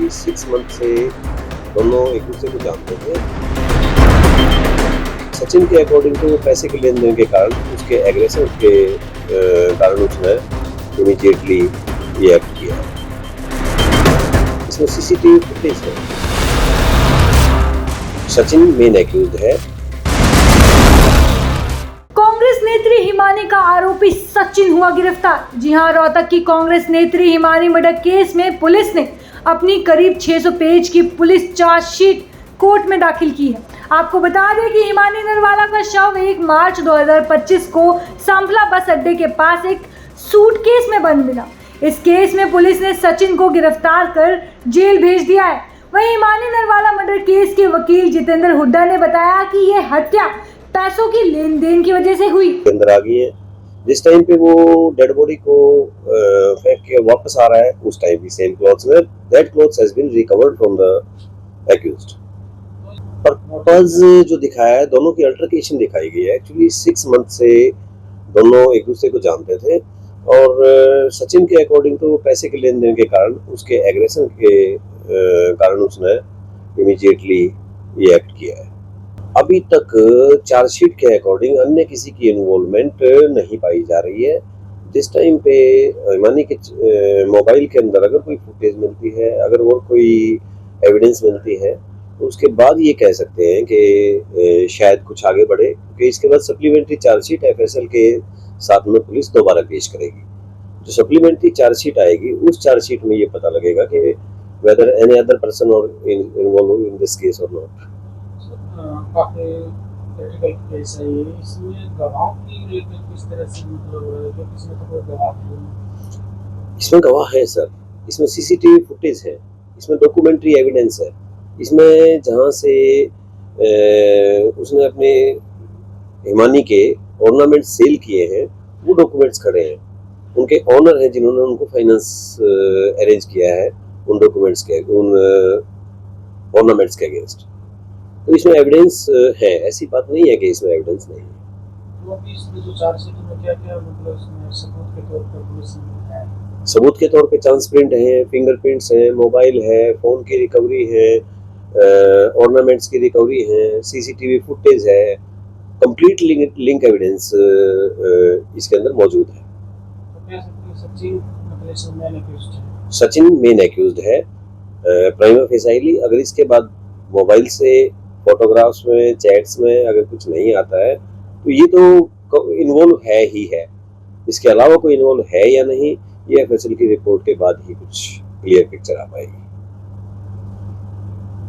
Actually 6 month से दोनों एक दूसरे को जानते थे। सचिन के अकॉर्डिंग तो पैसे के लेन देन के कारण, उसके एग्रेशन के कारण उसने इमीडिएटली ये एक्ट किया है। इसमें सीसीटीवी फुटेज है। सचिन मेन एक्यूज्ड है। कांग्रेस नेत्री हिमानी का आरोपी सचिन हुआ गिरफ्तार। जी हां, रोहतक की कांग्रेस नेत्री हिमानी मर्डर केस में पुलिस ने अपनी करीब 600 पेज की पुलिस चार्जशीट कोर्ट में दाखिल की है। आपको बता दें कि हिमानी नरवाला का शव 1 मार्च 2025 को सांभला बस अड्डे के पास एक सूटकेस में बंद मिला। इस केस में पुलिस ने सचिन को गिरफ्तार कर जेल भेज दिया है। वहीं हिमानी नरवाला मर्डर केस के वकील जितेंद्र हुड्डा ने बताया कि यह हत्या पैसों की लेन देन की वजह से हुई। अंदर आ गई है। जिस टाइम पे वो डेड बॉडी को फेंक के वापस आ रहा है, उस टाइम भी same clothes where that clothes has been recovered from the accused. Purpose जो दिखाया है, दोनों की अल्टरकेशन दिखाई गई है। एक्चुअली 6 मंथ से दोनों एक दूसरे को जानते थे और सचिन के अकॉर्डिंग तो पैसे के लेन देन के कारण, उसके एग्रेशन के कारण उसने इमीडिएटली ये एक्ट किया है। अभी तक चार्जशीट के अकॉर्डिंग अन्य किसी की इन्वॉल्वमेंट नहीं पाई जा रही है। जिस टाइम पे हिमानी के मोबाइल के अंदर अगर कोई फुटेज मिलती है, अगर और कोई एविडेंस मिलती है, तो उसके बाद ये कह सकते हैं कि शायद कुछ आगे बढ़े, क्योंकि इसके बाद सप्लीमेंट्री चार्जशीट एफएसएल के साथ में पुलिस दोबारा पेश करेगी। जो सप्लीमेंट्री चार्जशीट आएगी, उस चार्जशीट में ये पता लगेगा कि वेदर एनी अदर पर्सन और इन्वॉल्व इन दिस केस और नॉट। काफी क्रिटिकल केस है ये। इसमें गवाहों की किस तरह से मतलब जो किसी को कोई गवाह नहीं? इसमें गवाह है सर, इसमें सीसीटीवी फुटेज है, इसमें डॉक्यूमेंट्री एविडेंस है, इसमें जहाँ से उसने अपने हिमानी के ऑर्नामेंट सेल किए हैं, वो डॉक्यूमेंट्स खड़े हैं। उनके ऑनर हैं जिन्होंने उनको फाइनेंस अरेंज किया है उन डॉक्यूमेंट्स के, उन ऑर्नामेंट्स के अगेंस्ट। तो इसमें एविडेंस है, ऐसी बात नहीं है कि इसमें एविडेंस नहीं है। तो अभी इसमें जो चार्जशीट में क्या-क्या मतलब इसमें सबूत के तौर पर पुलिस ने है? सबूत के तौर पे चांस प्रिंट है, फिंगरप्रिंट्स हैं, मोबाइल है, फोन की रिकवरी है, ऑर्नामेंट्स की रिकवरी है, सीसीटीवी फुटेज है, कंप्लीट लिंक एविडेंस इसके अंदर मौजूद है। तो कह सकते हैं सचिन मतलब इसमें मेन एक्यूज्ड है। सचिन मेन एक्यूज्ड है प्राइमा फेसाइली। अगर इसके बाद मोबाइल से, फोटोग्राफ्स में, चैट्स में अगर कुछ नहीं आता है, तो ये तो इन्वॉल्व है ही है। इसके अलावा कोई इन्वॉल्व है या नहीं, ये एफएसएल की रिपोर्ट के बाद ही कुछ क्लियर पिक्चर आ पाएगी।